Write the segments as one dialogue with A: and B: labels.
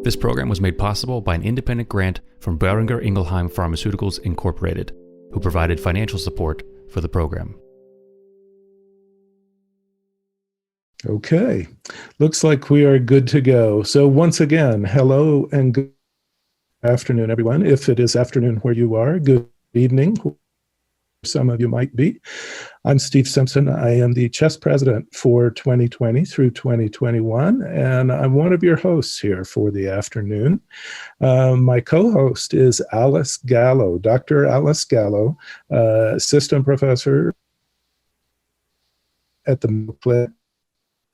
A: This program was made possible by an independent grant from Boehringer Ingelheim Pharmaceuticals Incorporated, who provided financial support for the program.
B: Okay, looks like we are good to go. So once again, hello and good afternoon, everyone. If it is afternoon where you are, good evening. Some of you might be. I'm Steve Simpson. I am the CHESS president for 2020 through 2021, and I'm one of your hosts here for the afternoon. My co-host is Alice Gallo, Dr. Alice Gallo, assistant professor at the Clinic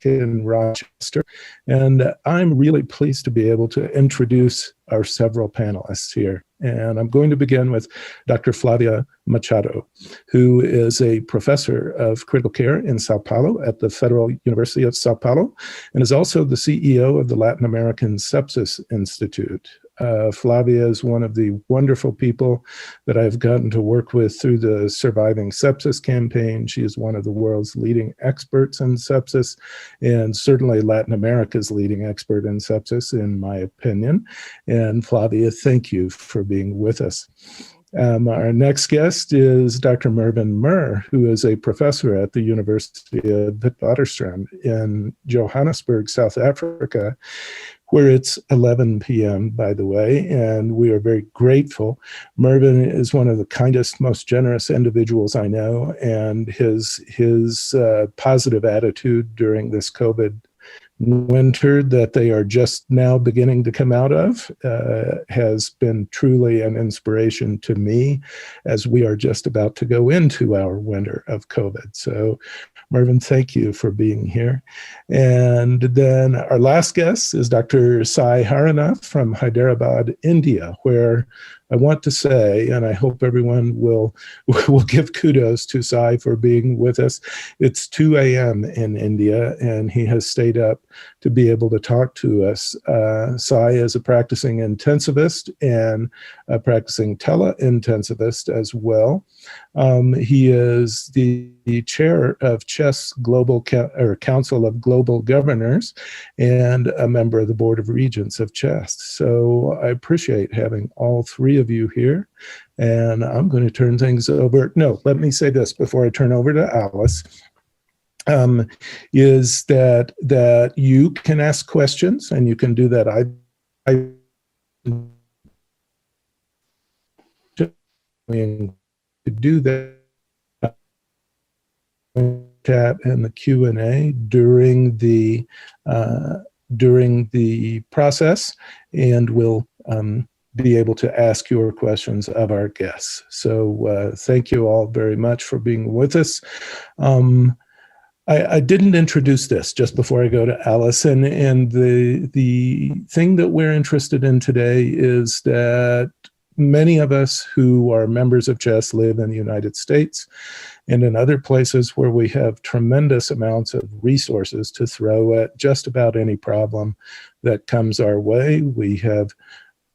B: in Rochester, and I'm really pleased to be able to introduce our several panelists here. And I'm going to begin with Dr. Flavia Machado, who is a professor of critical care in Sao Paulo at the Federal University of Sao Paulo, and is also the CEO of the Latin American Sepsis Institute. Flavia is one of the wonderful people that I've gotten to work with through the Surviving Sepsis campaign. She is one of the world's leading experts in sepsis, and certainly Latin America's leading expert in sepsis, in my opinion. And Flavia, thank you for being with us. Our next guest is Dr. Mervyn Murr, who is a professor at the University of Witwatersrand in Johannesburg, South Africa, where it's 11 p.m., by the way, and we are very grateful. Mervyn is one of the kindest, most generous individuals I know, and his positive attitude during this COVID winter that they are just now beginning to come out of has been truly an inspiration to me as we are just about to go into our winter of COVID. So Mervyn, thank you for being here. And then our last guest is Dr. Sai Haranath from Hyderabad, India, where I want to say, and I hope everyone will give kudos to Sai for being with us. It's 2 a.m. in India, and he has stayed up to be able to talk to us. Sai is a practicing intensivist and a practicing tele-intensivist as well. He is the chair of CHESS Council of Global Governors and a member of the Board of Regents of CHESS. So I appreciate having all three of you here, and I'm going to turn things over. No, let me say this before I turn over to Alice. Is that you can ask questions, and you can do that. I do that chat and the Q&A during the process, and we'll be able to ask your questions of our guests. So thank you all very much for being with us. I didn't introduce this just before I go to Alice, and the thing that we're interested in today is that many of us who are members of CHESS live in the United States and in other places where we have tremendous amounts of resources to throw at just about any problem that comes our way. We have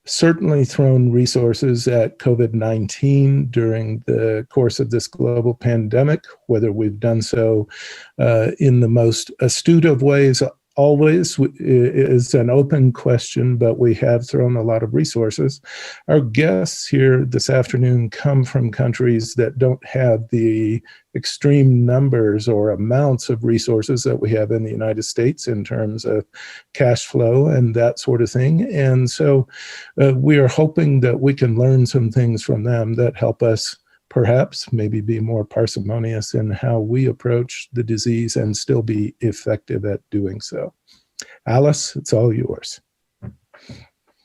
B: certainly thrown resources at COVID-19 during the course of this global pandemic, whether we've done so in the most astute of ways always is an open question, but we have thrown a lot of resources. Our guests here this afternoon come from countries that don't have the extreme numbers or amounts of resources that we have in the United States in terms of cash flow and that sort of thing. And so we are hoping that we can learn some things from them that help us perhaps maybe be more parsimonious in how we approach the disease and still be effective at doing so. Alice, it's all yours.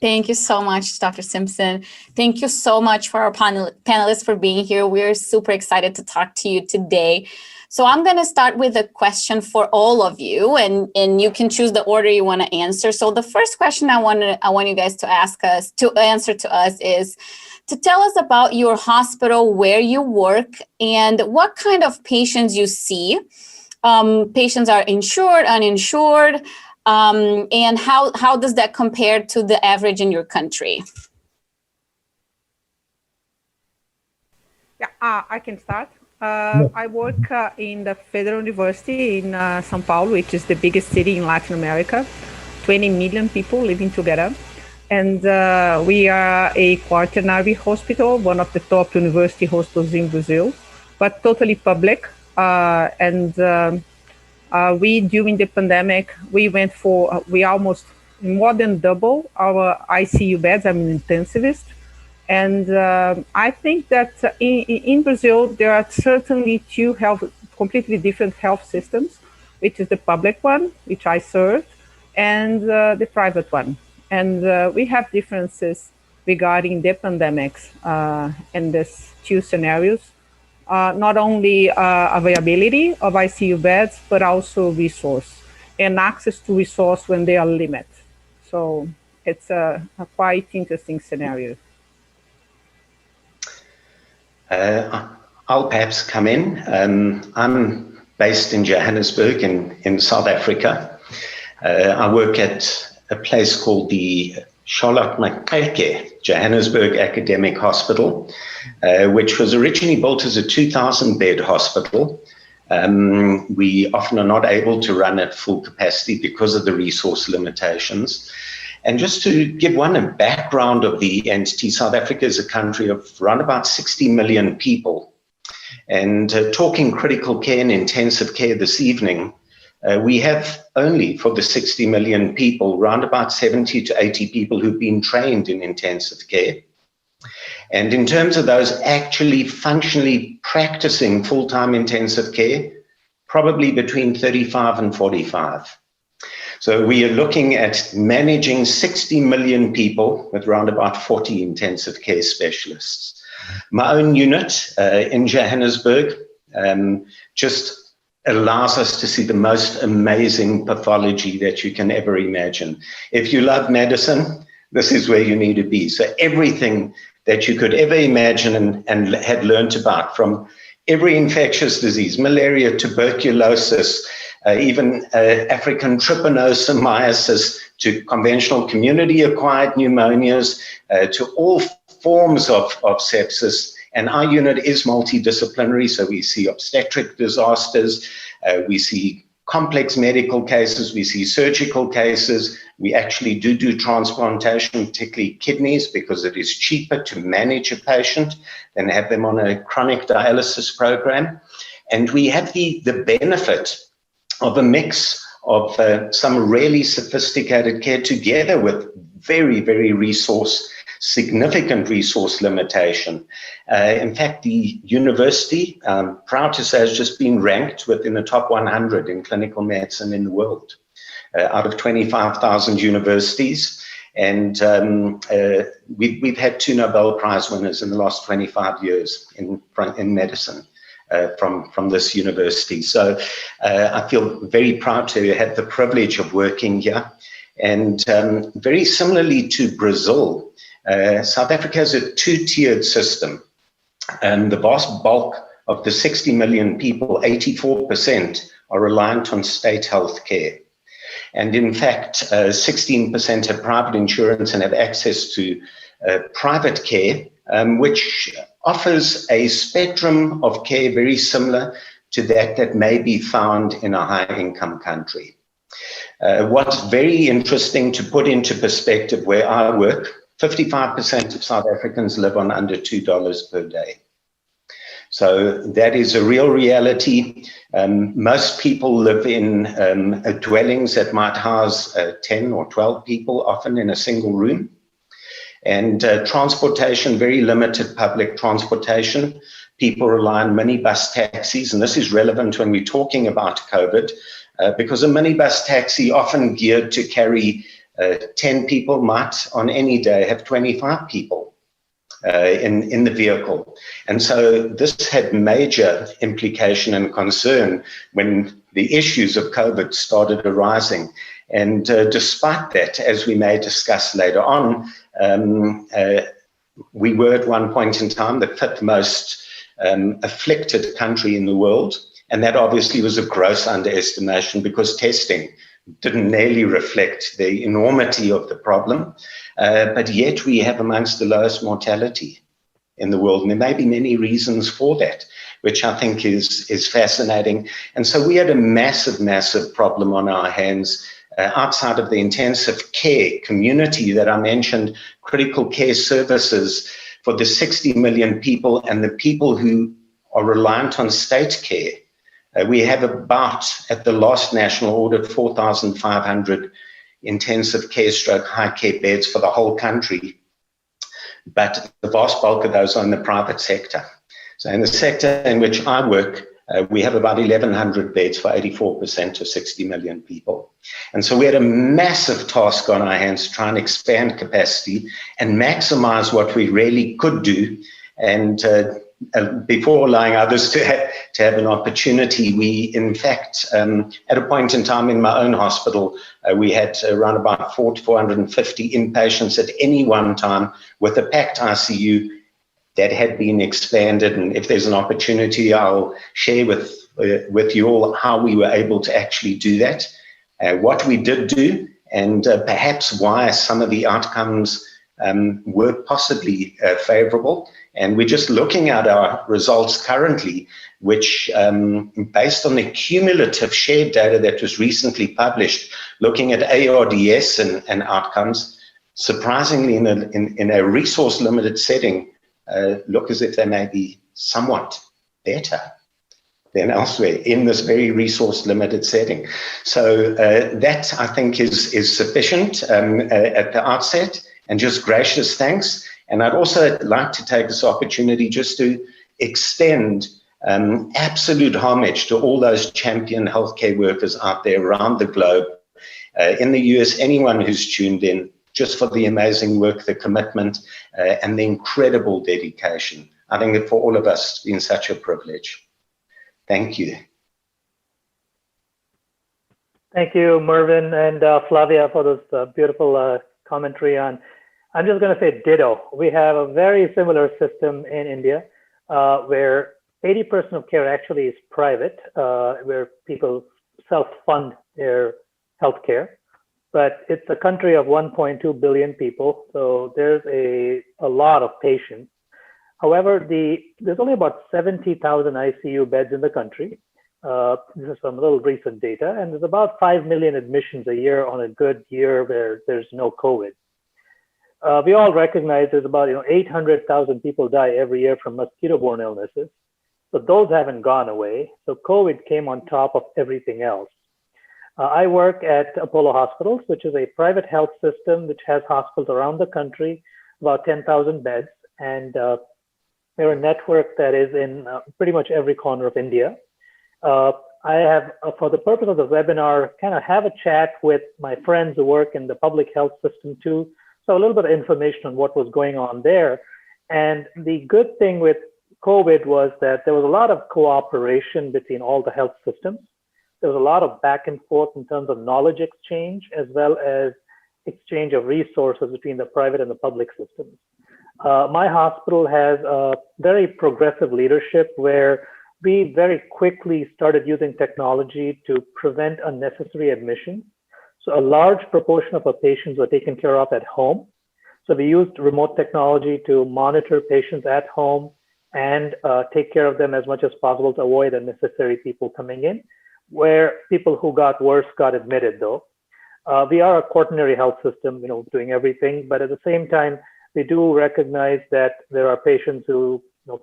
C: Thank you so much, Dr. Simpson. Thank you so much for our panelists for being here. We're super excited to talk to you today. So I'm going to start with a question for all of you, and you can choose the order you want to answer. So the first question I want you guys to answer to us is to tell us about your hospital, where you work, and what kind of patients you see. Patients are insured, uninsured, and how does that compare to the average in your country?
D: Yeah, I can start. I work in the Federal University in São Paulo, which is the biggest city in Latin America, 20 million people living together. And we are a quaternary hospital, one of the top university hospitals in Brazil, but totally public. We, during the pandemic, we almost more than double our ICU beds. I'm an intensivist. And I think that in Brazil, there are certainly two completely different health systems, which is the public one, which I serve, and the private one. And we have differences regarding the pandemics in these two scenarios. Not only availability of ICU beds, but also resource and access to resource when they are limited. So it's a quite interesting scenario.
E: I'll perhaps come in. I'm based in Johannesburg in South Africa. I work at a place called the Charlotte Maxeke Johannesburg Academic Hospital, which was originally built as a 2,000-bed hospital. We often are not able to run at full capacity because of the resource limitations. And just to give one a background of the entity, South Africa is a country of around about 60 million people. And talking critical care and intensive care this evening, we have only for the 60 million people, around about 70 to 80 people who've been trained in intensive care. And in terms of those actually functionally practicing full-time intensive care, probably between 35 and 45. So we are looking at managing 60 million people with around about 40 intensive care specialists. My own unit in Johannesburg just allows us to see the most amazing pathology that you can ever imagine. If you love medicine, this is where you need to be. So everything that you could ever imagine and had learned about, from every infectious disease, malaria, tuberculosis, even African trypanosomiasis, to conventional community-acquired pneumonias, to all forms of sepsis. And our unit is multidisciplinary, so we see obstetric disasters, we see complex medical cases, we see surgical cases. We actually do transplantation, particularly kidneys, because it is cheaper to manage a patient than have them on a chronic dialysis program. And we have the benefit of a mix of some really sophisticated care together with very, very significant resource limitation. In fact, the university, proud to say, has just been ranked within the top 100 in clinical medicine in the world, out of 25,000 universities. And we've had 2 Nobel Prize winners in the last 25 years in medicine. From this university. So I feel very proud to have the privilege of working here. And very similarly to Brazil, South Africa has a 2-tiered system. And the vast bulk of the 60 million people, 84%, are reliant on state health care. And in fact, 16% have private insurance and have access to private care, which offers a spectrum of care very similar to that may be found in a high-income country. What's very interesting to put into perspective where I work, 55% of South Africans live on under $2 per day. So that is a real reality. Most people live in dwellings that might house 10 or 12 people, often in a single room. And transportation, very limited public transportation. People rely on minibus taxis, and this is relevant when we're talking about COVID, because a minibus taxi, often geared to carry 10 people, might on any day have 25 people in the vehicle. And so this had major implication and concern when the issues of COVID started arising. And despite that, as we may discuss later on, we were at one point in time the 5th most afflicted country in the world. And that obviously was a gross underestimation because testing didn't nearly reflect the enormity of the problem. But yet we have amongst the lowest mortality in the world. And there may be many reasons for that, which I think is fascinating. And so we had a massive problem on our hands outside of the intensive care community that I mentioned, critical care services for the 60 million people and the people who are reliant on state care. We have about, at the last national audit, 4,500 intensive care stroke high care beds for the whole country. But the vast bulk of those are in the private sector. So in the sector in which I work, we have about 1,100 beds for 84% of 60 million people. And so we had a massive task on our hands to try and expand capacity and maximize what we really could do. And before allowing others to have an opportunity, we, in fact, at a point in time in my own hospital, we had around about 450 inpatients at any one time with a packed ICU that had been expanded. And if there's an opportunity, I'll share with you all how we were able to actually do that, what we did do, and perhaps why some of the outcomes were possibly favorable. And we're just looking at our results currently, which based on the cumulative shared data that was recently published, looking at ARDS and outcomes, surprisingly in a resource limited setting, look as if they may be somewhat better than elsewhere in this very resource limited setting. So that I think is sufficient at the outset, and just gracious thanks. And I'd also like to take this opportunity just to extend absolute homage to all those champion healthcare workers out there around the globe, in the US, anyone who's tuned in, just for the amazing work, the commitment, and the incredible dedication. I think that for all of us, it's been such a privilege. Thank you.
F: Thank you, Mervyn and Flavia, for this beautiful commentary on. I'm just going to say ditto. We have a very similar system in India where 80% of care actually is private, where people self-fund their healthcare. But it's a country of 1.2 billion people, so there's a lot of patients. However, there's only about 70,000 ICU beds in the country. This is some little recent data, and there's about 5 million admissions a year on a good year where there's no COVID. We all recognize there's about 800,000 people die every year from mosquito-borne illnesses, but those haven't gone away. So COVID came on top of everything else. I work at Apollo Hospitals, which is a private health system which has hospitals around the country, about 10,000 beds, and we're a network that is in pretty much every corner of India. I have, for the purpose of the webinar, kind of have a chat with my friends who work in the public health system too. So a little bit of information on what was going on there. And the good thing with COVID was that there was a lot of cooperation between all the health systems. There was a lot of back and forth in terms of knowledge exchange, as well as exchange of resources between the private and the public systems. My hospital has a very progressive leadership where we very quickly started using technology to prevent unnecessary admissions. So a large proportion of our patients were taken care of at home. So we used remote technology to monitor patients at home and take care of them as much as possible to avoid unnecessary people coming in. Where people who got worse got admitted though. We are a quaternary health system, doing everything, but at the same time, we do recognize that there are patients who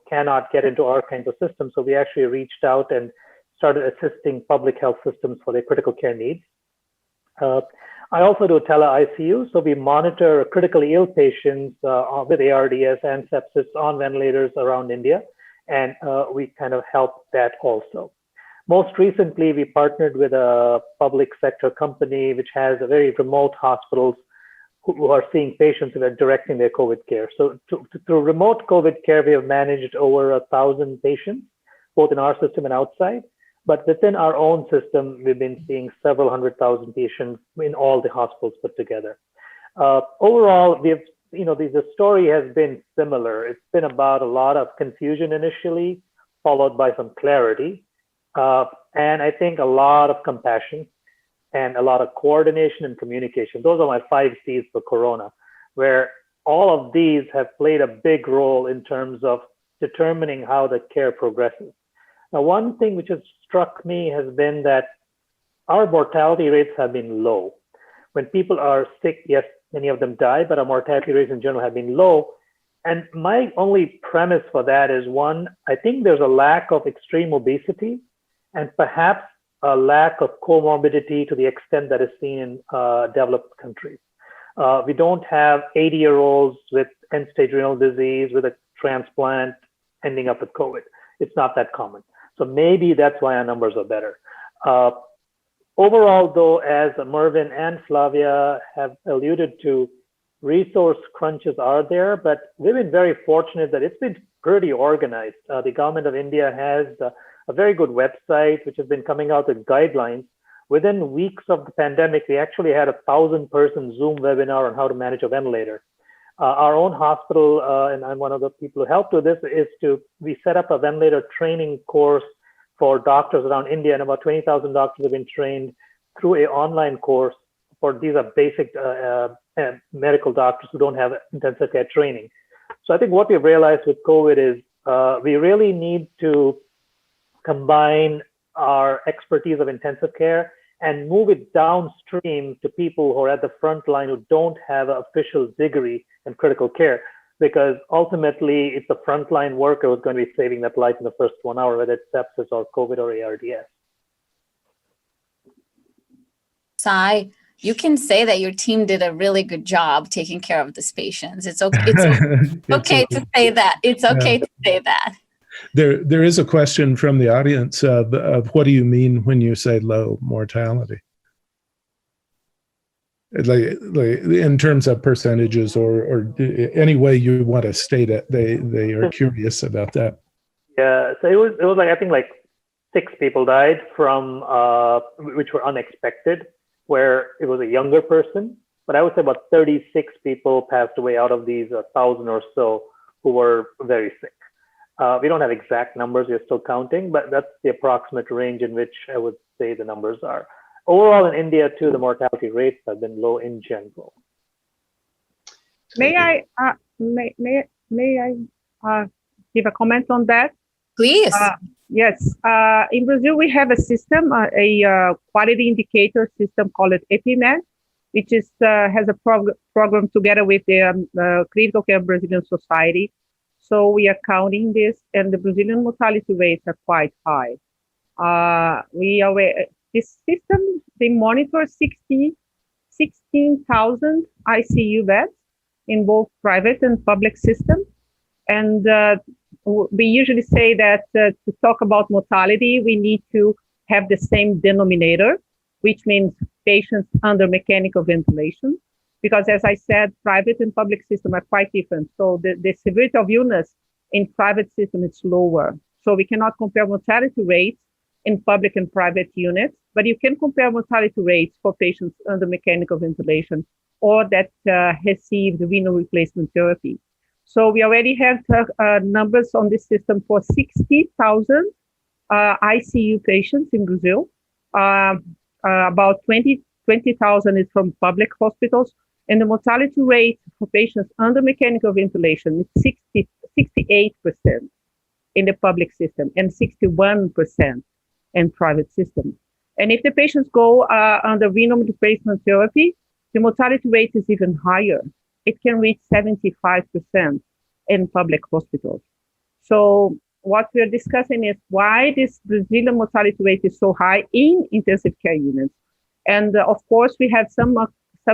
F: cannot get into our kinds of systems. So we actually reached out and started assisting public health systems for their critical care needs. I also do tele-ICU, so we monitor critically ill patients with ARDS and sepsis on ventilators around India, and we kind of help that also. Most recently, we partnered with a public sector company which has a very remote hospitals who are seeing patients who are directing their COVID care. So through remote COVID care, we have managed over 1,000 patients, both in our system and outside. But within our own system, we've been seeing several 100,000 patients in all the hospitals put together. Overall, the story has been similar. It's been about a lot of confusion initially, followed by some clarity. And I think a lot of compassion and a lot of coordination and communication. Those are my 5 C's for Corona, where all of these have played a big role in terms of determining how the care progresses. Now, one thing which has struck me has been that our mortality rates have been low. when people are sick, yes, many of them die, but our mortality rates in general have been low. And my only premise for that is, one, I think there's a lack of extreme obesity and perhaps a lack of comorbidity to the extent that is seen in developed countries. We don't have 80-year-olds with end-stage renal disease, with a transplant, ending up with COVID. It's not that common. So maybe that's why our numbers are better. Overall, though, as Mervyn and Flavia have alluded to, resource crunches are there, but we've been very fortunate that it's been pretty organized. The government of India has a very good website, which has been coming out with guidelines. Within weeks of the pandemic, we actually had a 1,000-person Zoom webinar on how to manage a ventilator. Our own hospital, and I'm one of the people who helped with this, we set up a ventilator training course for doctors around India, and about 20,000 doctors have been trained through an online course. For these are basic medical doctors who don't have intensive care training. So I think what we've realized with COVID is we really need to combine our expertise of intensive care and move it downstream to people who are at the front line who don't have an official degree in critical care, because ultimately it's the frontline worker who's going to be saving that life in the first 1 hour, whether it's sepsis or COVID or ARDS.
C: Sai, you can say that your team did a really good job taking care of these patients. It's okay. It's okay to say that. It's okay to say that.
B: There is a question from the audience of what do you mean when you say low mortality? Like in terms of percentages or any way you want to state it, they are curious about that.
F: Yeah, so it was like, I think like 6 people died from which were unexpected, where it was a younger person, but I would say about 36 people passed away out of these 1,000 or so who were very sick. We don't have exact numbers, we're still counting, but that's the approximate range in which I would say the numbers are. Overall in India too, the mortality rates have been low in general.
D: May I give a comment on that?
C: Please.
D: Yes. In Brazil, we have a system, a quality indicator system called EPIMED, which is has a program together with the Critical Care Brazilian Society. So we are counting this, and the Brazilian mortality rates are quite high. This system, they monitor 16,000 ICU beds in both private and public systems. And we usually say that to talk about mortality, we need to have the same denominator, which means patients under mechanical ventilation. Because as I said, private and public system are quite different. So the severity of illness in private system is lower. So we cannot compare mortality rates in public and private units, but you can compare mortality rates for patients under mechanical ventilation or that received renal replacement therapy. So we already have numbers on this system for 60,000 ICU patients in Brazil. About 20,000 is from public hospitals. And the mortality rate for patients under mechanical ventilation is 68% in the public system and 61% in private system. And if the patients go under renal replacement therapy, the mortality rate is even higher. It can reach 75% in public hospitals. So what we're discussing is why this Brazilian mortality rate is so high in intensive care units. And of course, we have some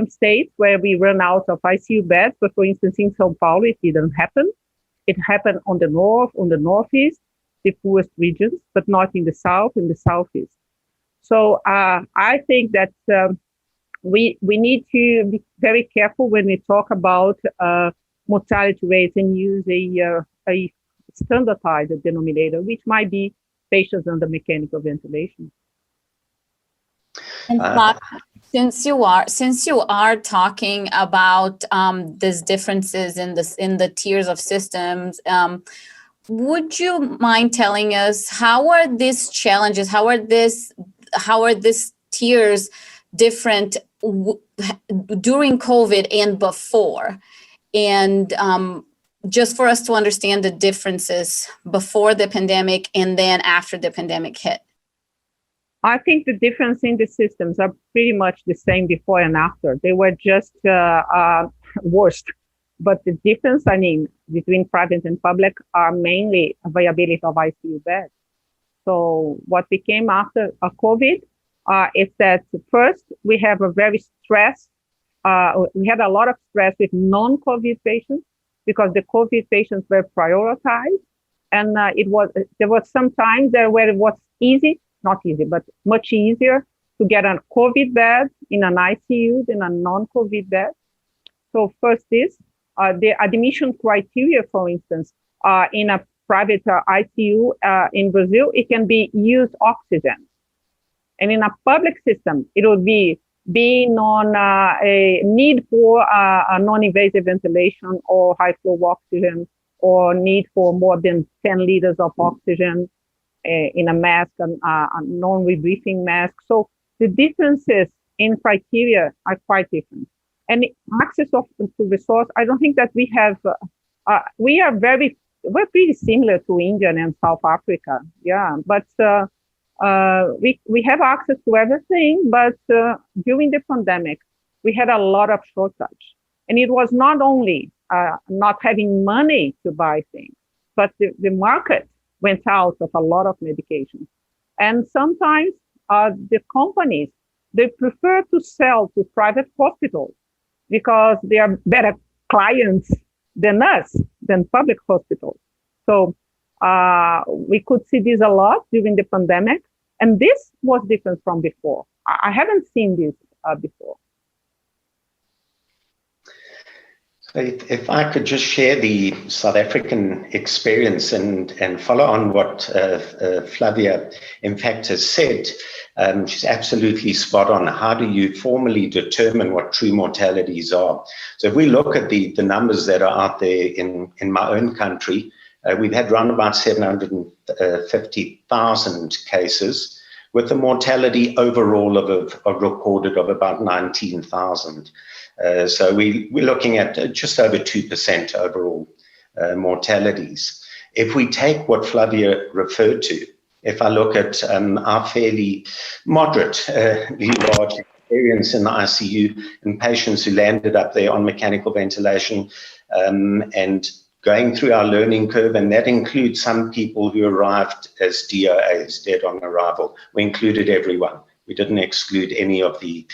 D: states where we run out of ICU beds, but for instance, in São Paulo, it didn't happen. It happened on the north, on the northeast, the poorest regions, but not in the south, in the southeast. So I think that we need to be very careful when we talk about mortality rates and use a standardized denominator, which might be patients under mechanical ventilation.
C: And since you are talking about these differences in the tiers of systems, would you mind telling us how are these challenges? How are these tiers different during COVID and before? And just for us to understand the differences before the pandemic and then after the pandemic hit.
D: I think the difference in the systems are pretty much the same before and after. They were just worse. But the difference, between private and public are mainly availability of ICU beds. So what became after COVID is that first we have a very stress. We had a lot of stress with non-COVID patients because the COVID patients were prioritized, and there was some times there where it was not easy, but much easier to get a COVID bed in an ICU than a non-COVID bed. So first the admission criteria, for instance, in a private ICU in Brazil, it can be used oxygen. And in a public system, it would be being on a need for a non-invasive ventilation or high flow oxygen, or need for more than 10 liters of oxygen in a mask, a non-rebreathing mask. So the differences in criteria are quite different. And access to resource, I don't think that we have, we're pretty similar to India and South Africa. Yeah, but we have access to everything, but during the pandemic, we had a lot of shortage. And it was not only not having money to buy things, but the market went out of a lot of medications. And sometimes the companies, they prefer to sell to private hospitals because they are better clients than us, than public hospitals. So we could see this a lot during the pandemic. And this was different from before. I haven't seen this before.
E: So if I could just share the South African experience and follow on what Flavia, in fact, has said. She's absolutely spot on. How do you formally determine what true mortalities are? So if we look at the numbers that are out there in my own country, we've had around about 750,000 cases, with a mortality overall of recorded of about 19,000. So we're looking at just over 2% overall mortalities. If we take what Flavia referred to, if I look at our fairly moderate, large experience in the ICU and patients who landed up there on mechanical ventilation and going through our learning curve, and that includes some people who arrived as DOAs, dead on arrival. We included everyone. We didn't exclude any of the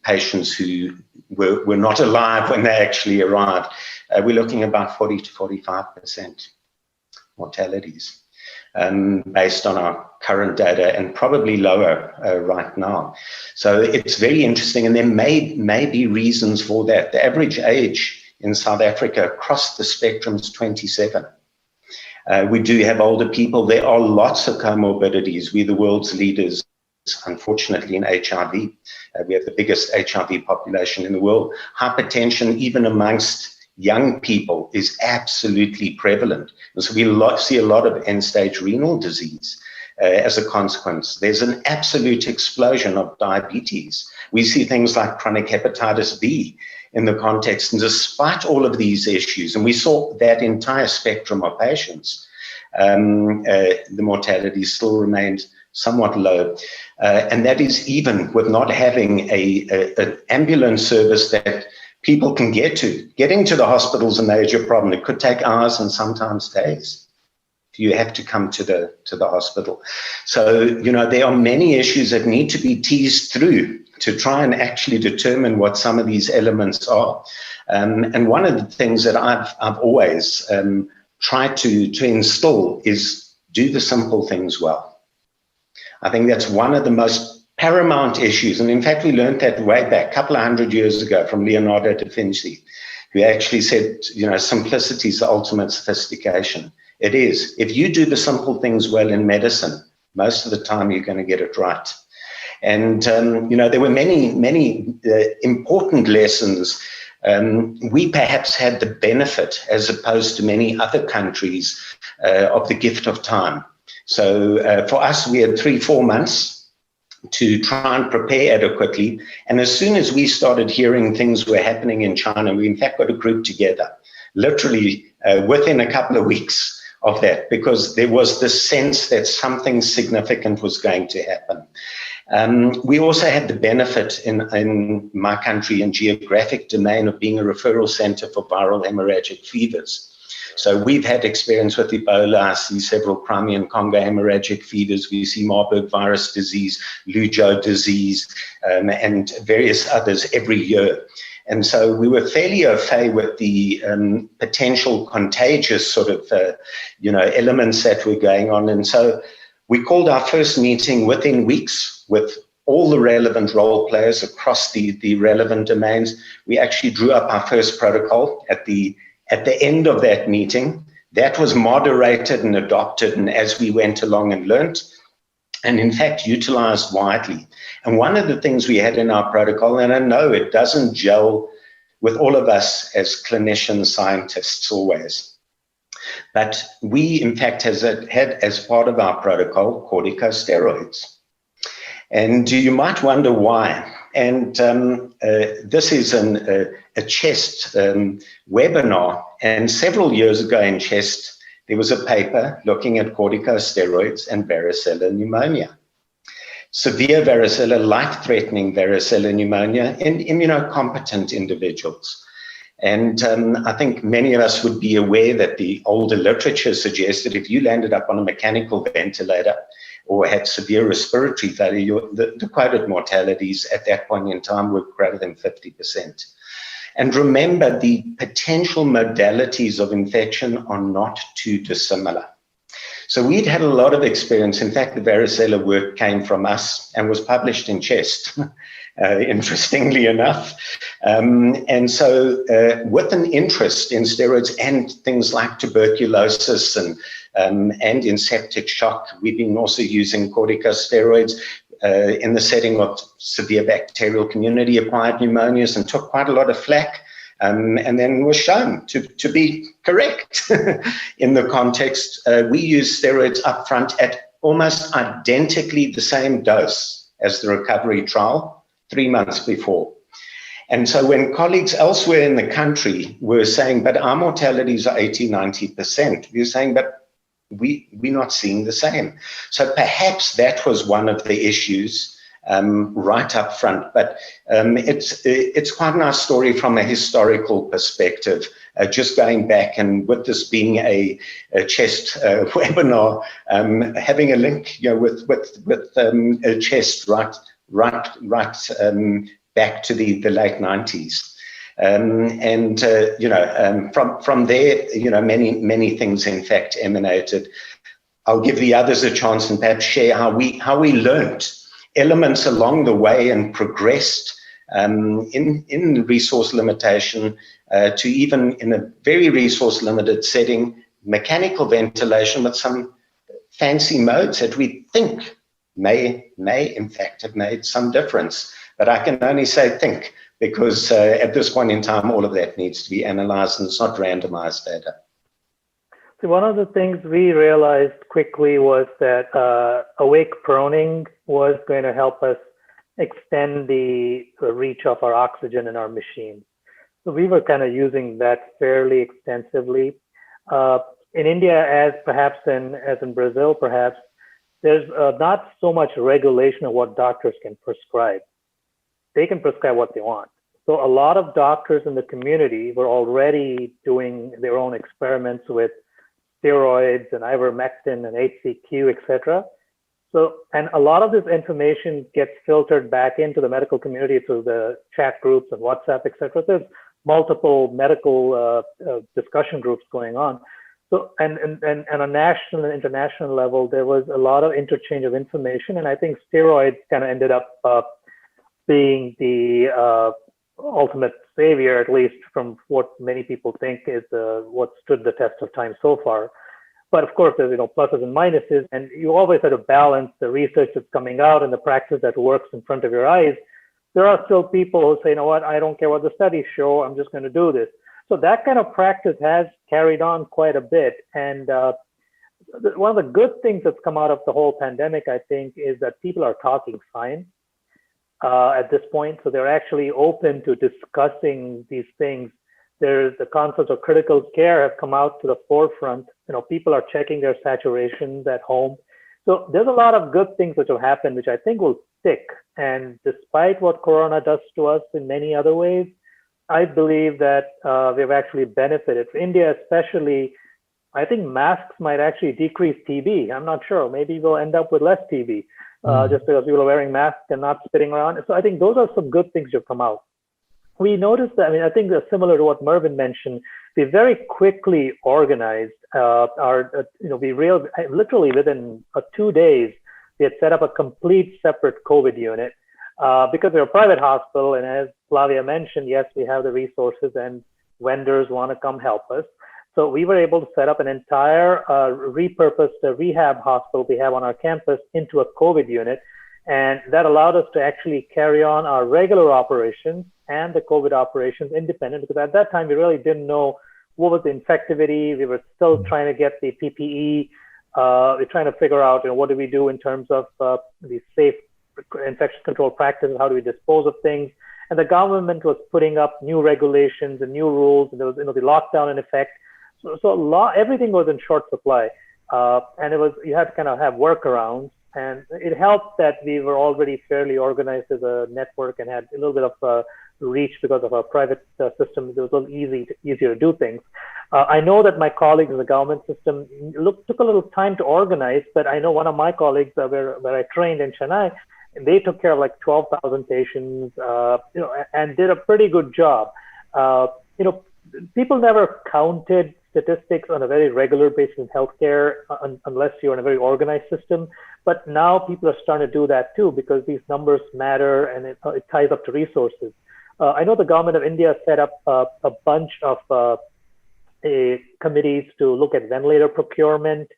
E: patients who were not alive when they actually arrived. We're looking about 40 to 45% mortalities based on our current data, and probably lower right now. So it's very interesting, and there may be reasons for that. The average age in South Africa across the spectrum is 27. We do have older people. There are lots of comorbidities. We're the world's leaders, unfortunately, in HIV. We have the biggest HIV population in the world. Hypertension, even amongst young people, is absolutely prevalent. And so we see a lot of end-stage renal disease as a consequence. There's an absolute explosion of diabetes. We see things like chronic hepatitis B in the context, and despite all of these issues, and we saw that entire spectrum of patients, the mortality still remained somewhat low. And that is even with not having an ambulance service that people can get to. Getting to the hospital is a major problem. It could take hours and sometimes days. You have to come to the hospital. So, there are many issues that need to be teased through to try and actually determine what some of these elements are. And one of the things that I've always tried to instill is do the simple things well. I think that's one of the most paramount issues. And in fact, we learned that way back a couple of 100 years ago from Leonardo da Vinci, who actually said, simplicity is the ultimate sophistication. It is. If you do the simple things well in medicine, most of the time you're going to get it right. And, there were many important lessons. We perhaps had the benefit, as opposed to many other countries, of the gift of time. So for us, we had 3-4 months to try and prepare adequately. And as soon as we started hearing things were happening in China, we in fact got a group together. Literally within a couple of weeks, of that, because there was this sense that something significant was going to happen. We also had the benefit in my country and geographic domain of being a referral center for viral hemorrhagic fevers. So we've had experience with Ebola. I see several Crimean Congo hemorrhagic fevers. We see Marburg virus disease, Lujo disease, and various others every year. And so we were fairly au fait with the potential contagious sort of, elements that were going on. And so we called our first meeting within weeks with all the relevant role players across the relevant domains. We actually drew up our first protocol at the end of that meeting. That was moderated and adopted, and as we went along and learnt, and in fact utilized widely. And one of the things we had in our protocol, and I know it doesn't gel with all of us as clinicians, scientists always, but we in fact had as part of our protocol corticosteroids. And you might wonder why. And this is a chest webinar. And several years ago in chest, there was a paper looking at corticosteroids and varicella pneumonia. Severe varicella, life-threatening varicella pneumonia in immunocompetent individuals. And I think many of us would be aware that the older literature suggests that if you landed up on a mechanical ventilator or had severe respiratory failure, the quoted mortalities at that point in time were greater than 50%. And remember, the potential modalities of infection are not too dissimilar. So we'd had a lot of experience. In fact, the varicella work came from us and was published in Chest, interestingly enough. And so with an interest in steroids and things like tuberculosis and in septic shock, we've been also using corticosteroids in the setting of severe bacterial community-acquired pneumonias, and took quite a lot of flack, and then was shown to be correct in the context. We use steroids up front at almost identically the same dose as the recovery trial 3 months before. And so when colleagues elsewhere in the country were saying, but our mortalities are 80, 90%, we were saying, but we're not seeing the same. So perhaps that was one of the issues right up front. But it's quite a nice story from a historical perspective, just going back, and with this being a chest webinar, having a link with a chest right back to the late 90s. From there, many things in fact emanated. I'll give the others a chance and perhaps share how we learned elements along the way and progressed in resource limitation to even in a very resource limited setting, mechanical ventilation with some fancy modes that we think may in fact have made some difference. But I can only say think, because at this point in time, all of that needs to be analyzed, and it's not randomized data.
F: So one of the things we realized quickly was that awake proning was going to help us extend the reach of our oxygen in our machines. So we were kind of using that fairly extensively. In India, as in Brazil, perhaps, there's not so much regulation of what doctors can prescribe. They can prescribe what they want. So a lot of doctors in the community were already doing their own experiments with steroids and ivermectin and HCQ, etc. So, and a lot of this information gets filtered back into the medical community through the chat groups and WhatsApp, etc. There's multiple medical discussion groups going on. So, and on a national and international level, there was a lot of interchange of information, and I think steroids kind of ended up being the ultimate savior, at least from what many people think is what stood the test of time so far. But of course, there's pluses and minuses, and you always have to balance the research that's coming out and the practice that works in front of your eyes. There are still people who say, you know what, I don't care what the studies show, I'm just going to do this. So that kind of practice has carried on quite a bit. And one of the good things that's come out of the whole pandemic, I think, is that people are talking science at this point. So they're actually open to discussing these things. There's the concepts of critical care have come out to the forefront people are checking their saturations at home. So there's a lot of good things which have happened, which I think will stick. And despite what Corona does to us in many other ways, I believe that we've actually benefited. For India especially, I think masks might actually decrease TB. I'm not sure. Maybe we'll end up with less TB just because people are wearing masks and not spitting around. So I think those are some good things that have come out. We noticed that, I think that's similar to what Mervyn mentioned. We very quickly organized we literally within 2 days, we had set up a complete separate COVID unit because we're a private hospital. And as Flavia mentioned, yes, we have the resources and vendors want to come help us. So we were able to set up an entire repurposed rehab hospital we have on our campus into a COVID unit. And that allowed us to actually carry on our regular operations and the COVID operations independent, because at that time we really didn't know what was the infectivity. We were still trying to get the PPE. We're trying to figure out, what do we do in terms of the safe infection control practices? How do we dispose of things? And the government was putting up new regulations and new rules. And there was, the lockdown in effect. So everything was in short supply, and you had to kind of have workarounds. And it helped that we were already fairly organized as a network and had a little bit of reach because of our private system. It was a little easier to do things. I know that my colleagues in the government system took a little time to organize, but I know one of my colleagues where I trained in Chennai, they took care of like 12,000 patients, and did a pretty good job. People never counted statistics on a very regular basis in healthcare unless you're in a very organized system. But now people are starting to do that too, because these numbers matter and it ties up to resources. I know the government of India set up a bunch of committees to look at ventilator procurement,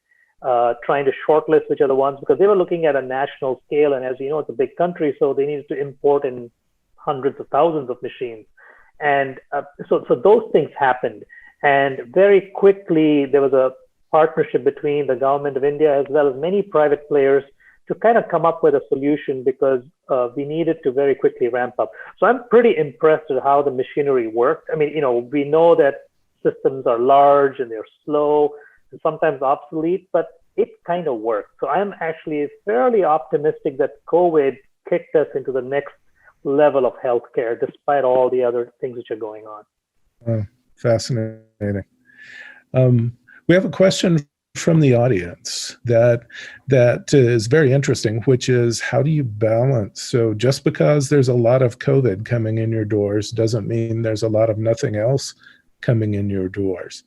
F: trying to shortlist which are the ones, because they were looking at a national scale. And as you know, it's a big country, so they needed to import in hundreds of thousands of machines. And so those things happened. And very quickly, there was a partnership between the government of India as well as many private players to kind of come up with a solution, because we needed to very quickly ramp up. So I'm pretty impressed with how the machinery worked. I mean, we know that systems are large and they're slow and sometimes obsolete, but it kind of worked. So I'm actually fairly optimistic that COVID kicked us into the next level of healthcare, despite all the other things which are going on.
B: Fascinating. We have a question from the audience that is very interesting, which is, how do you balance? So just because there's a lot of COVID coming in your doors doesn't mean there's a lot of nothing else coming in your doors.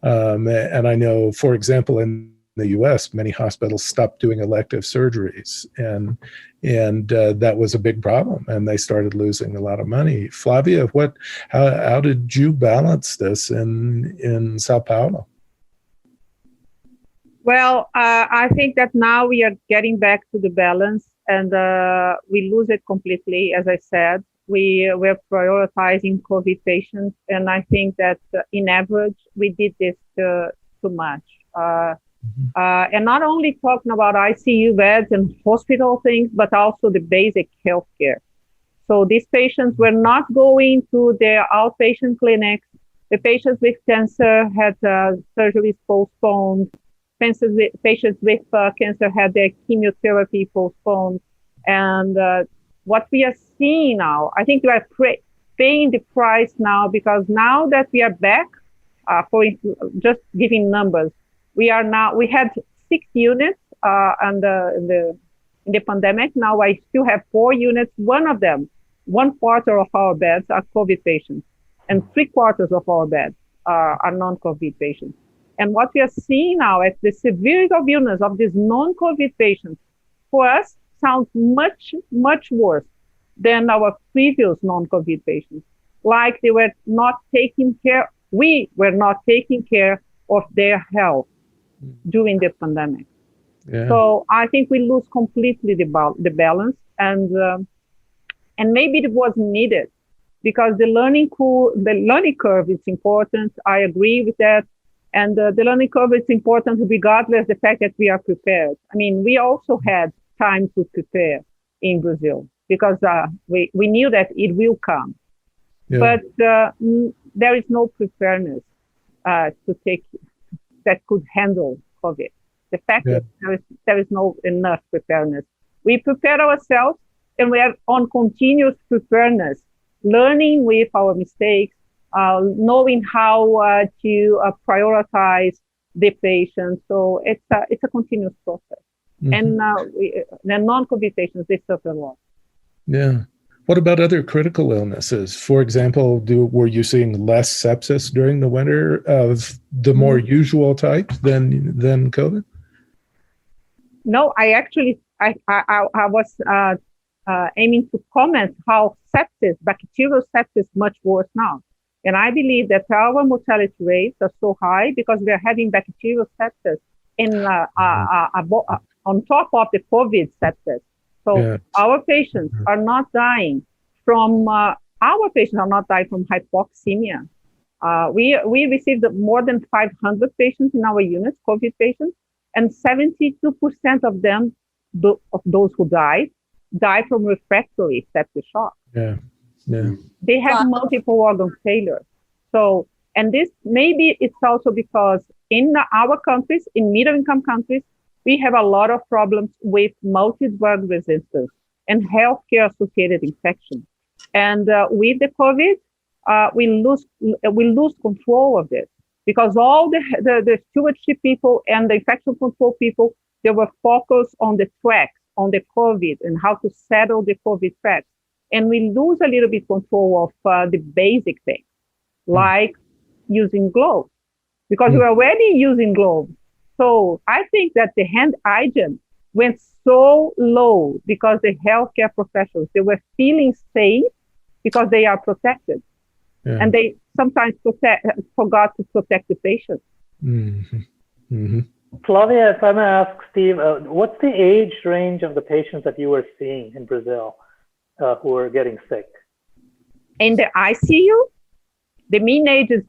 B: And I know, for example, in the US, many hospitals stopped doing elective surgeries, and that was a big problem, and they started losing a lot of money. Flavia, how did you balance this in Sao Paulo?
D: Well, I think that now we are getting back to the balance, and we lose it completely. As I said, we're prioritizing COVID patients, and I think that in average we did this too much. And not only talking about ICU beds and hospital things, but also the basic healthcare. So these patients were not going to their outpatient clinics. The patients with cancer had surgeries postponed. Patients with cancer had their chemotherapy postponed. And what we are seeing now, I think we are paying the price now, because now that we are back, for just giving numbers, we had 6 units in the pandemic. Now I still have 4 units. One of them, 1/4 of our beds are COVID patients, and 3/4 of our beds are non-COVID patients. And what we are seeing now is the severity of illness of these non-COVID patients, for us, sounds much, much worse than our previous non-COVID patients. Like we were not taking care of their health during the pandemic. Yeah. So I think we lose completely the balance, and maybe it was needed, because the learning curve is important. I agree with that. And the learning curve is important regardless of the fact that we are prepared. I mean, we also had time to prepare in Brazil, because we knew that it will come. Yeah. But there is no preparedness to take that could handle COVID. The fact is there is no enough preparedness. We prepare ourselves, and we are on continuous preparedness, learning with our mistakes, knowing how to prioritize the patient. So it's a continuous process. Mm-hmm. And the non-COVID patients, they suffer a lot.
B: Yeah. What about other critical illnesses? For example, were you seeing less sepsis during the winter of the more usual type than COVID?
D: No, I was aiming to comment how sepsis, bacterial sepsis, is much worse now. And I believe that our mortality rates are so high because we are having bacterial sepsis on top of the COVID sepsis. So our patients are not dying from hypoxemia. We received more than 500 patients in our units, COVID patients, and 72% of them, of those who died from refractory septic shock. They have multiple organ failure. So, and this maybe it's also because in our countries, in middle-income countries, we have a lot of problems with multi-drug resistance and healthcare-associated infection. And with the COVID, we lose control of this because all the stewardship people and the infection control people, they were focused on the tracks, on the COVID and how to settle the COVID tracks. And we lose a little bit control of the basic things, like using gloves, because we're already using gloves. So I think that the hand hygiene went so low because the healthcare professionals, they were feeling safe because they are protected. And they sometimes forgot to protect the patient.
F: Flavia, if I may ask Steve, what's the age range of the patients that you were seeing in Brazil who were getting sick?
D: In the ICU, the mean age is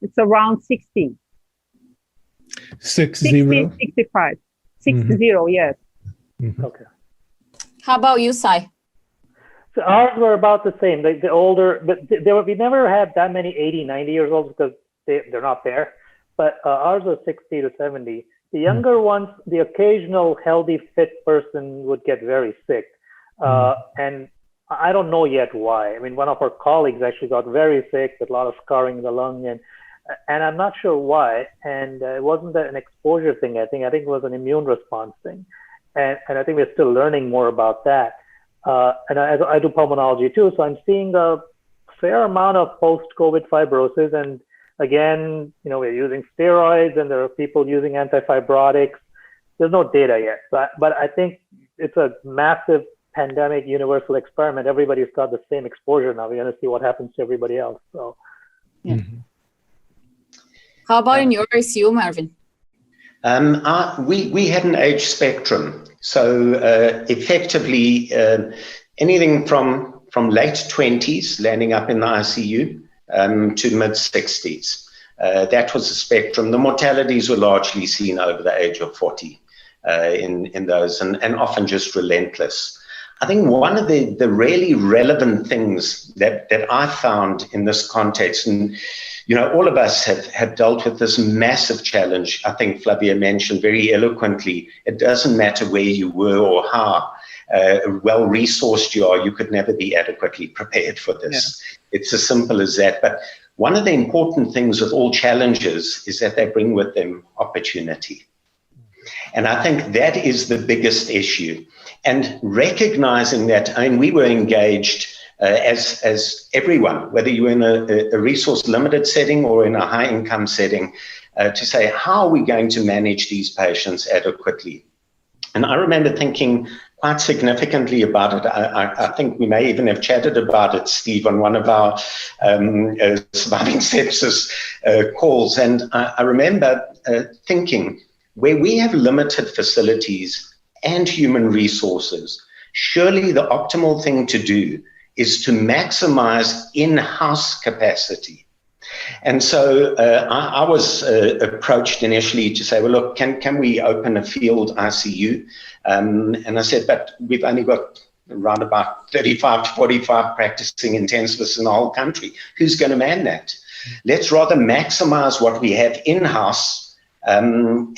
D: it's around 60. 65. 60, yes.
F: Okay.
C: How about you, Sai?
F: So ours were about the same. The older, but we never had that many 80, 90 years old because they're not there. But ours was 60 to 70. The younger ones, the occasional healthy, fit person would get very sick. And I don't know yet why. I mean, one of our colleagues actually got very sick with a lot of scarring in the lung, and I'm not sure why. And it wasn't an exposure thing. I think it was an immune response thing. And I think we're still learning more about that. And I do pulmonology too, so I'm seeing a fair amount of post-COVID fibrosis. And again, we're using steroids, and there are people using antifibrotics. There's no data yet, but I think it's a massive pandemic universal experiment. Everybody's got the same exposure now. We're going to see what happens to everybody else. So,
C: How about in your ICU, Marvin?
E: We had an age spectrum. So effectively, anything from late 20s, landing up in the ICU, to mid 60s. That was the spectrum. The mortalities were largely seen over the age of 40 in those, and often just relentless. I think one of the really relevant things that I found in this context, and all of us have dealt with this massive challenge. I think Flavia mentioned very eloquently, it doesn't matter where you were or how well-resourced you are, you could never be adequately prepared for this. It's as simple as that. But one of the important things with all challenges is that they bring with them opportunity. And I think that is the biggest issue. And recognizing that, I mean, we were engaged as everyone, whether you're in a resource-limited setting or in a high-income setting, to say, how are we going to manage these patients adequately? And I remember thinking quite significantly about it. I think we may even have chatted about it, Steve, on one of our surviving sepsis calls. And I remember thinking, where we have limited facilities and human resources, surely the optimal thing to do is to maximize in-house capacity. And so I was approached initially to say, well, look, can we open a field ICU? And I said, but we've only got around about 35 to 45 practicing intensivists in the whole country. Who's going to man that? Let's rather maximize what we have in-house and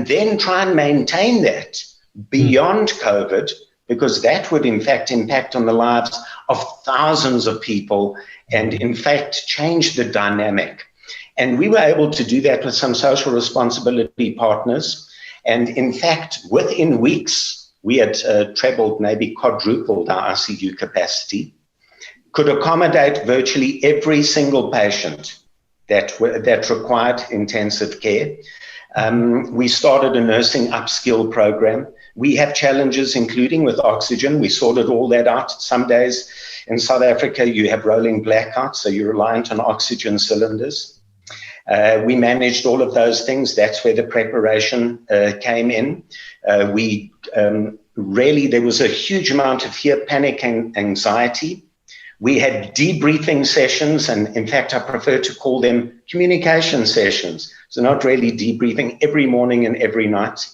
E: then try and maintain that beyond COVID, because that would in fact impact on the lives of thousands of people and in fact change the dynamic. And we were able to do that with some social responsibility partners. And in fact, within weeks, we had trebled, maybe quadrupled our ICU capacity, could accommodate virtually every single patient that required intensive care. We started a nursing upskill program. We have challenges, including with oxygen. We sorted all that out. Some days in South Africa, you have rolling blackouts, so you're reliant on oxygen cylinders. We managed all of those things. That's where the preparation came in. There was a huge amount of fear, panic, and anxiety. We had debriefing sessions, and in fact, I prefer to call them communication sessions. So not really debriefing, every morning and every night,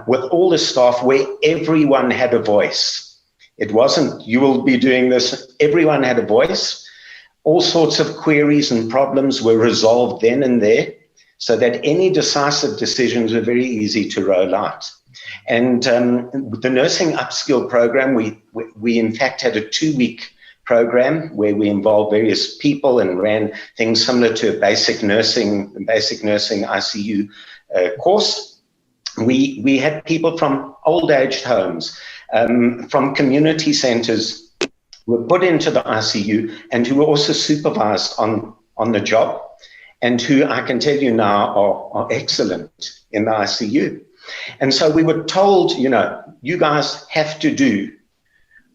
E: with all the staff, where everyone had a voice. It wasn't, you will be doing this. Everyone had a voice. All sorts of queries and problems were resolved then and there, so that any decisive decisions were very easy to roll out. And the nursing upskill program, we in fact had a 2-week program where we involved various people and ran things similar to a basic nursing ICU course. We had people from old aged homes, from community centers, were put into the ICU and who were also supervised on the job, and who I can tell you now are excellent in the ICU. And so we were told, you guys have to do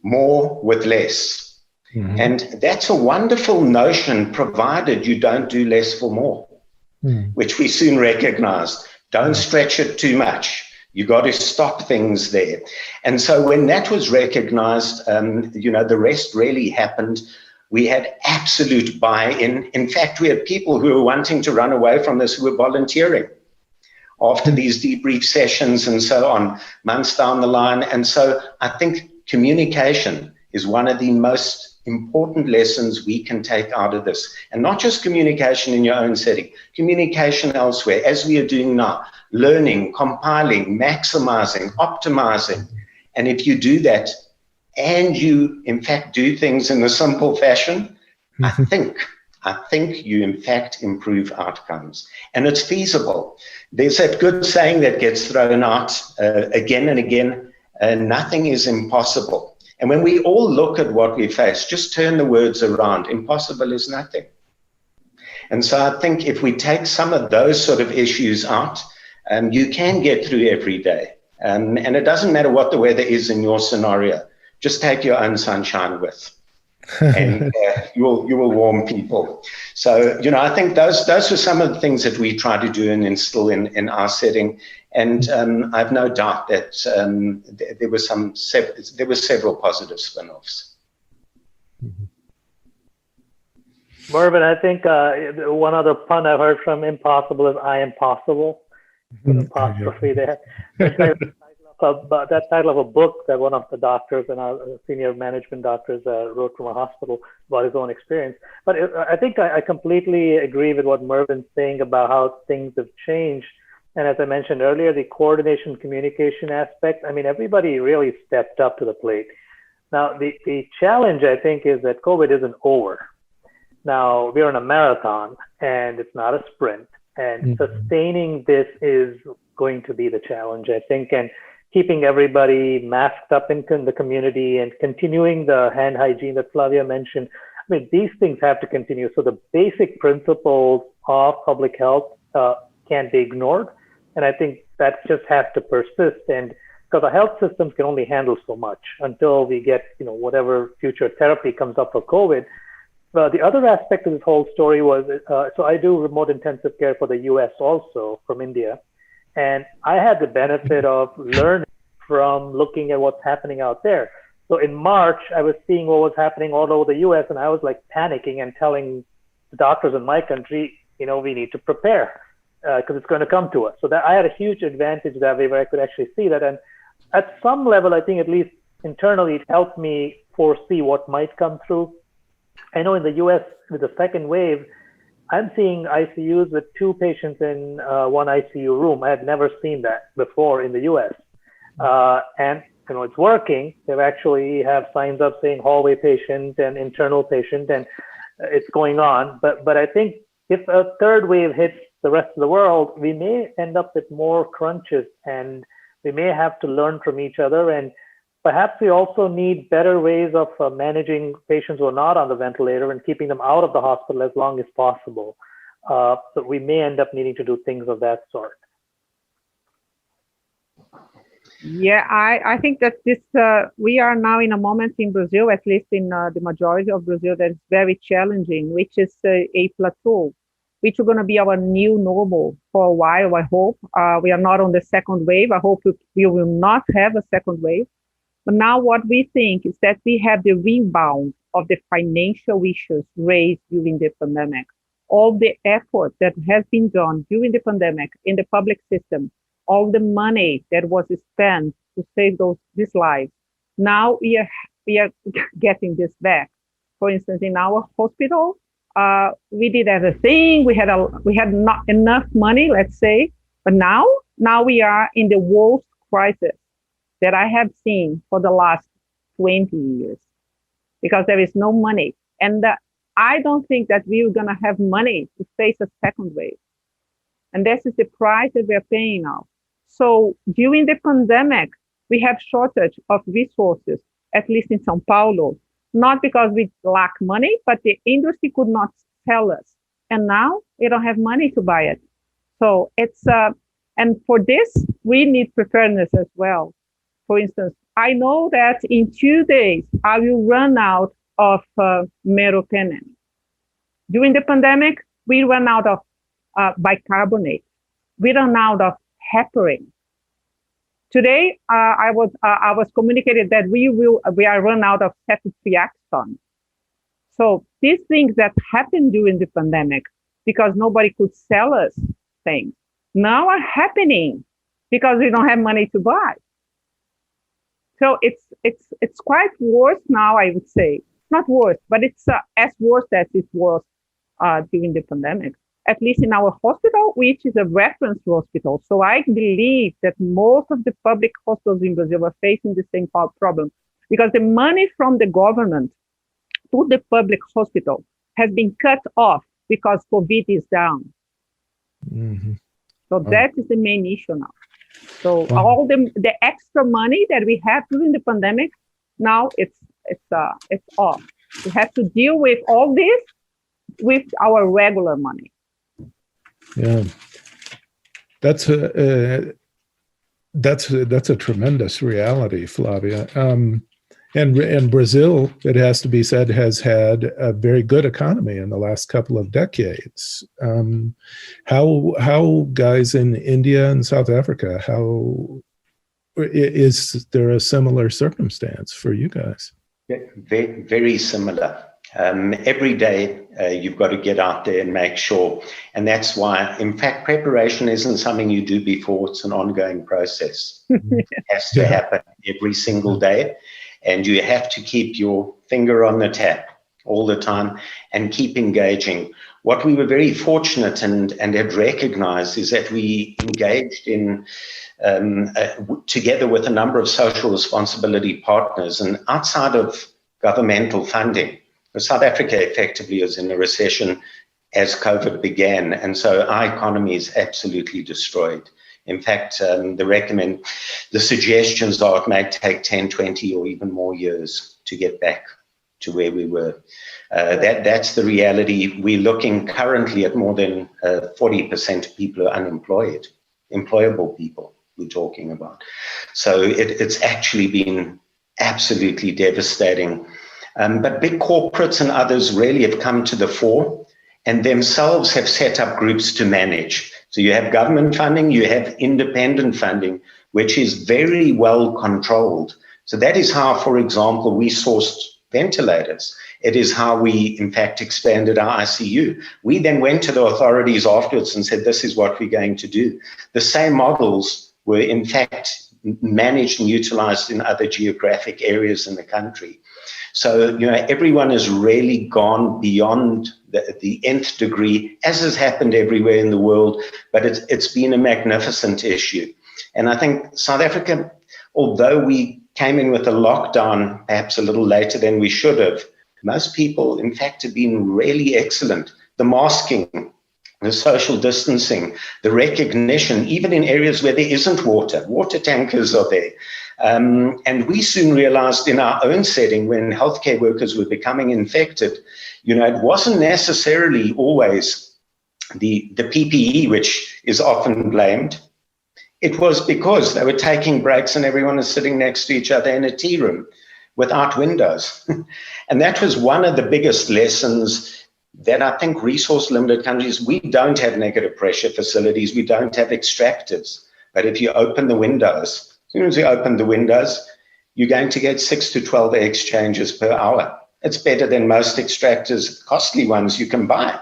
E: more with less. Mm-hmm. And that's a wonderful notion, provided you don't do less for more, which we soon recognized. Don't stretch it too much. You got to stop things there. And so when that was recognized, the rest really happened. We had absolute buy-in. In fact, we had people who were wanting to run away from this who were volunteering after these debrief sessions and so on, months down the line. And so I think communication is one of the most important lessons we can take out of this. And not just communication in your own setting, communication elsewhere, as we are doing now. Learning, compiling, maximizing, optimizing. And if you do that, and you in fact do things in a simple fashion, I think you in fact improve outcomes. And it's feasible. There's that good saying that gets thrown out again and again, nothing is impossible. And when we all look at what we face, just turn the words around. Impossible is nothing. And so I think if we take some of those sort of issues out, you can get through every day. And it doesn't matter what the weather is in your scenario. Just take your own sunshine with, and you will warm people. So, I think those were some of the things that we try to do and instill in our setting. And I have no doubt that there were several positive spin-offs.
F: Mervyn, I think one other pun I've heard from Impossible is I am possible. An apostrophe there. That title of a book that one of the doctors and our senior management doctors wrote from a hospital about his own experience. But I think I completely agree with what Mervyn's saying about how things have changed. And as I mentioned earlier, the coordination communication aspect, everybody really stepped up to the plate. Now, the challenge, I think, is that COVID isn't over. Now, we're in a marathon and it's not a sprint. And sustaining this is going to be the challenge, I think, and keeping everybody masked up in the community and continuing the hand hygiene that Flavia mentioned. These things have to continue. So the basic principles of public health can't be ignored. And I think that just has to persist. And because our health systems can only handle so much until we get, whatever future therapy comes up for COVID. The other aspect of this whole story was, so I do remote intensive care for the US also from India. And I had the benefit of learning from looking at what's happening out there. So in March, I was seeing what was happening all over the US, and I was like panicking and telling the doctors in my country, we need to prepare because it's going to come to us. So that I had a huge advantage that way where I could actually see that. And at some level, I think at least internally, it helped me foresee what might come through. I know in the US with the second wave, I'm seeing ICUs with 2 patients in one ICU room. I had never seen that before in the US. And it's working. They actually have signs up saying hallway patient and internal patient, and it's going on. But I think if a third wave hits the rest of the world, we may end up with more crunches, and we may have to learn from each other. And perhaps we also need better ways of managing patients who are not on the ventilator and keeping them out of the hospital as long as possible. So we may end up needing to do things of that sort.
D: Yeah, I think that this we are now in a moment in Brazil, at least in the majority of Brazil, that is very challenging, which is a plateau, which is going to be our new normal for a while, I hope. We are not on the second wave. I hope we will not have a second wave. But now what we think is that we have the rebound of the financial issues raised during the pandemic. All the effort that has been done during the pandemic in the public system, all the money that was spent to save these lives. Now we are getting this back. For instance, in our hospital, we did everything. We had not enough money, let's say, but now we are in the worst crisis that I have seen for the last 20 years, because there is no money. And I don't think that we're going to have money to face a second wave. And this is the price that we're paying now. So during the pandemic, we have shortage of resources, at least in São Paulo, not because we lack money, but the industry could not sell us. And now we don't have money to buy it. So it's, and for this, we need preparedness as well. For instance, I know that in 2 days, I will run out of meropenem. During the pandemic, we ran out of bicarbonate. We ran out of heparin. Today, I was communicated that we are run out of ceftriaxone. So these things that happened during the pandemic, because nobody could sell us things, now are happening because we don't have money to buy. So it's quite worse now, I would say. Not worse, but it's as worse as it was during the pandemic. At least in our hospital, which is a reference hospital. So I believe that most of the public hospitals in Brazil are facing the same problem, because the money from the government to the public hospital has been cut off because COVID is down.
B: Mm-hmm.
D: So that is the main issue now. So all the extra money that we had during the pandemic, now it's off. We have to deal with all this with our regular money.
B: Yeah, that's a tremendous reality, Flavia. And Brazil, it has to be said, has had a very good economy in the last couple of decades. How guys in India and South Africa, how is there a similar circumstance for you guys?
E: Very, very similar. Every day you've got to get out there and make sure. And that's why, in fact, preparation isn't something you do before. It's an ongoing process. It has to happen every single day. And you have to keep your finger on the tap all the time and keep engaging. What we were very fortunate and had recognized is that we engaged in together with a number of social responsibility partners, and outside of governmental funding. South Africa effectively is in a recession as COVID began, and so our economy is absolutely destroyed. In fact, the suggestions are it may take 10, 20 or even more years to get back to where we were. That's the reality. We're looking currently at more than 40% of people are unemployed, employable people we're talking about. So it's actually been absolutely devastating. But big corporates and others really have come to the fore and themselves have set up groups to manage. So you have government funding, you have independent funding, which is very well controlled. So that is how, for example, we sourced ventilators. It is how we, in fact, expanded our ICU. We then went to the authorities afterwards and said, this is what we're going to do. The same models were, in fact, managed and utilized in other geographic areas in the country. So, everyone has really gone beyond the nth degree, as has happened everywhere in the world, but it's been a magnificent issue. And I think South Africa, although we came in with a lockdown perhaps a little later than we should have, most people, in fact, have been really excellent. The masking, the social distancing, the recognition, even in areas where there isn't water tankers are there. And we soon realized in our own setting, when healthcare workers were becoming infected, it wasn't necessarily always the PPE, which is often blamed. It was because they were taking breaks and everyone was sitting next to each other in a tea room without windows. And that was one of the biggest lessons that I think resource-limited countries, we don't have negative pressure facilities, we don't have extractors. But if you open the windows, as soon as you open the windows, you're going to get 6 to 12 exchanges per hour. It's better than most extractors, costly ones you can buy.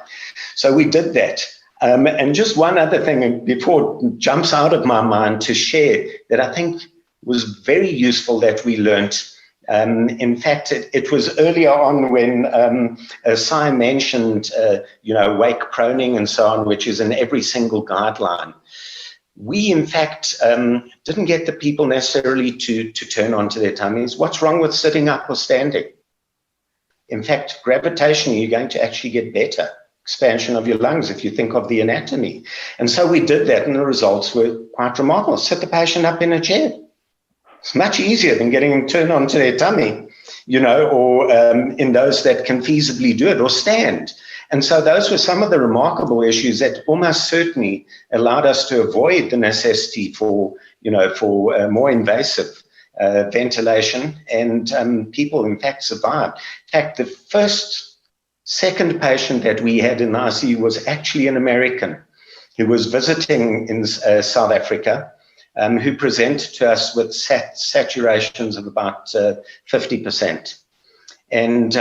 E: So we did that. And just one other thing before it jumps out of my mind to share that I think was very useful that we learned. In fact, it was earlier on when Sai mentioned, wake proning and so on, which is in every single guideline. We, in fact, didn't get the people necessarily to turn onto their tummies. What's wrong with sitting up or standing? In fact, gravitationally, you're going to actually get better expansion of your lungs if you think of the anatomy. And so we did that, and the results were quite remarkable. Sit the patient up in a chair. It's much easier than getting them turned onto their tummy, or in those that can feasibly do it, or stand. And so those were some of the remarkable issues that almost certainly allowed us to avoid the necessity for more invasive ventilation, and people, in fact, survived. In fact, the second patient that we had in the ICU was actually an American who was visiting in South Africa, who presented to us with saturations of about 50%. And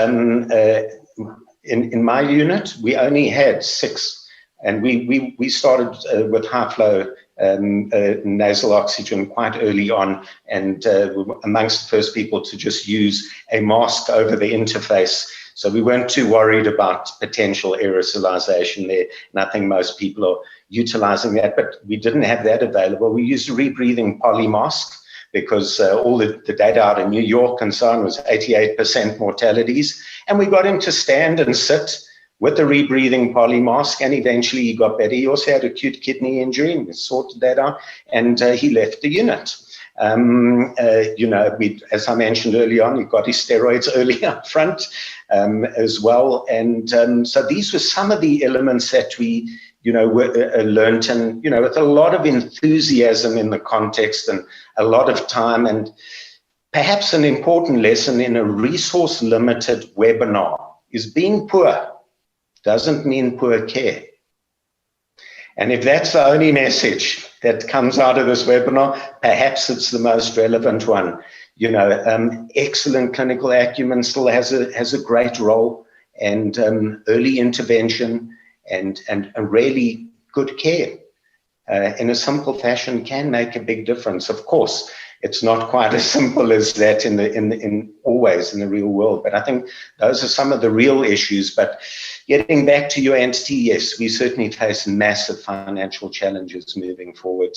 E: in my unit, we only had 6, and we started with high-flow nasal oxygen quite early on, and we were amongst the first people to just use a mask over the interface. So we weren't too worried about potential aerosolization there, and I think most people are utilizing that, but we didn't have that available. We used a rebreathing poly mask because all the data out in New York and so on was 88% mortalities, and we got him to stand and sit with the rebreathing poly mask, and eventually he got better. He also had acute kidney injury, and we sorted that out, and he left the unit. As I mentioned early on, he got his steroids early up front as well. And so these were some of the elements that we, learned, and, with a lot of enthusiasm in the context and a lot of time. And perhaps an important lesson in a resource-limited webinar is being poor doesn't mean poor care. And if that's the only message that comes out of this webinar, perhaps it's the most relevant one. Excellent clinical acumen still has a great role, and early intervention and really good care in a simple fashion can make a big difference. Of course, it's not quite as simple as that always in the real world, but I think those are some of the real issues. But getting back to your entity, yes, we certainly face massive financial challenges moving forward,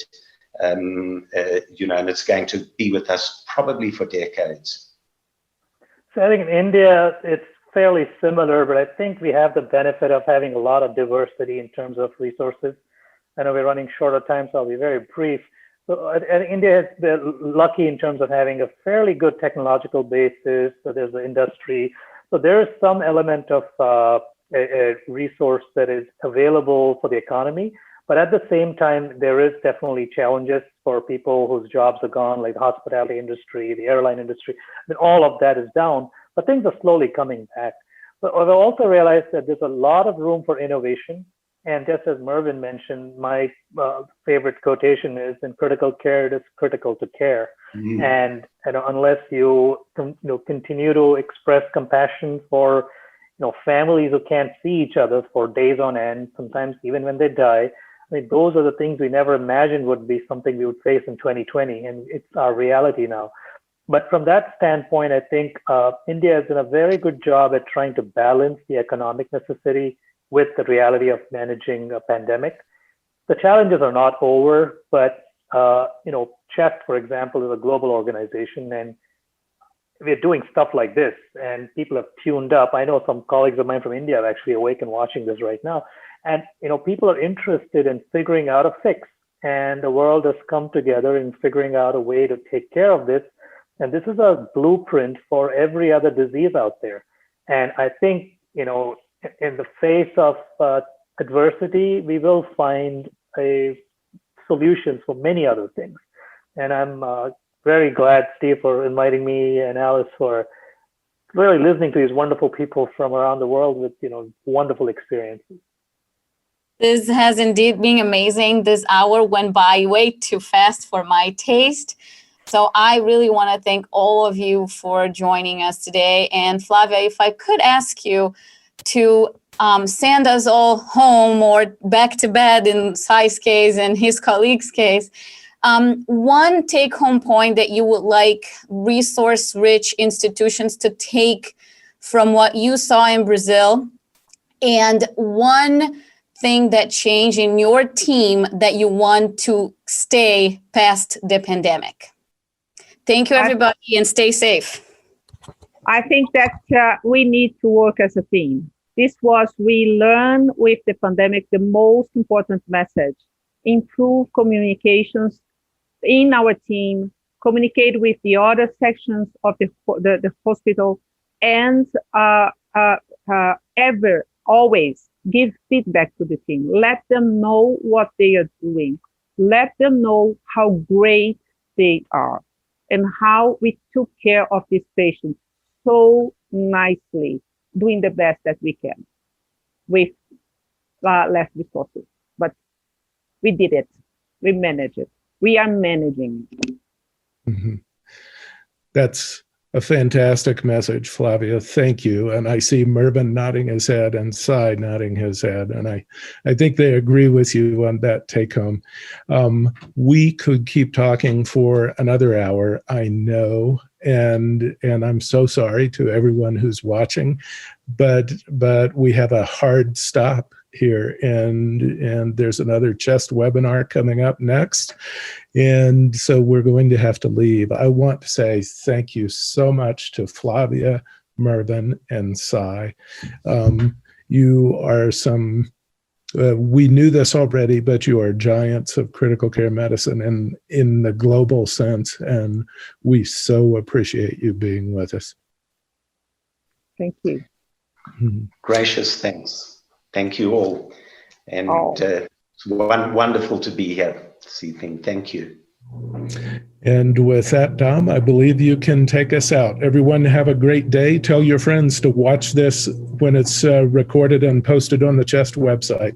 E: and it's going to be with us probably for decades.
F: So I think in India, it's fairly similar, but I think we have the benefit of having a lot of diversity in terms of resources. I know we're running short of time, so I'll be very brief. So India has been lucky in terms of having a fairly good technological basis. So there's the industry. So there is some element of a resource that is available for the economy. But at the same time, there is definitely challenges for people whose jobs are gone, like the hospitality industry, the airline industry. I mean, all of that is down, but things are slowly coming back. But I've also realized that there's a lot of room for innovation. And just as Mervyn mentioned, my favorite quotation is, in critical care, it is critical to care. Mm. And unless you continue to express compassion for families who can't see each other for days on end, sometimes even when they die, I mean, those are the things we never imagined would be something we would face in 2020, and it's our reality now. But from that standpoint, I think India has done a very good job at trying to balance the economic necessity with the reality of managing a pandemic. The challenges are not over, but CHEST, for example, is a global organization, and we're doing stuff like this, and people have tuned up. I know some colleagues of mine from India are actually awake and watching this right now, and people are interested in figuring out a fix, and the world has come together in figuring out a way to take care of this. And this is a blueprint for every other disease out there. And I think, in the face of adversity, we will find a solution for many other things. And I'm very glad, Steve, for inviting me, and Alice for really listening to these wonderful people from around the world with, wonderful experiences.
C: This has indeed been amazing. This hour went by way too fast for my taste. So I really want to thank all of you for joining us today. And Flavia, if I could ask you to send us all home or back to bed in Sai's case and his colleagues' case, one take-home point that you would like resource-rich institutions to take from what you saw in Brazil, and one thing that changed in your team that you want to stay past the pandemic. Thank you, everybody, and stay safe.
D: I think that we need to work as a team. We learned with the pandemic the most important message: improve communications in our team, communicate with the other sections of the hospital, and always give feedback to the team. Let them know what they are doing. Let them know how great they are and how we took care of these patients so nicely, doing the best that we can with less resources. But we did it. We managed it. We are managing it.
B: Mm-hmm. That's a fantastic message, Flavia. Thank you. And I see Mervin nodding his head and Sai nodding his head. And I think they agree with you on that take home. We could keep talking for another hour, I know. And I'm so sorry to everyone who's watching, but we have a hard stop here, and there's another CHEST webinar coming up next, and so we're going to have to leave. I want to say thank you so much to Flavia, Mervin, and Sai. You are we knew this already, but you are giants of critical care medicine in the global sense, and we so appreciate you being with us.
D: Thank you.
E: Gracious thanks. Thank you all. And it's wonderful to be here this evening. Thank you.
B: And with that, Dom, I believe you can take us out. Everyone have a great day. Tell your friends to watch this when it's recorded and posted on the CHEST website.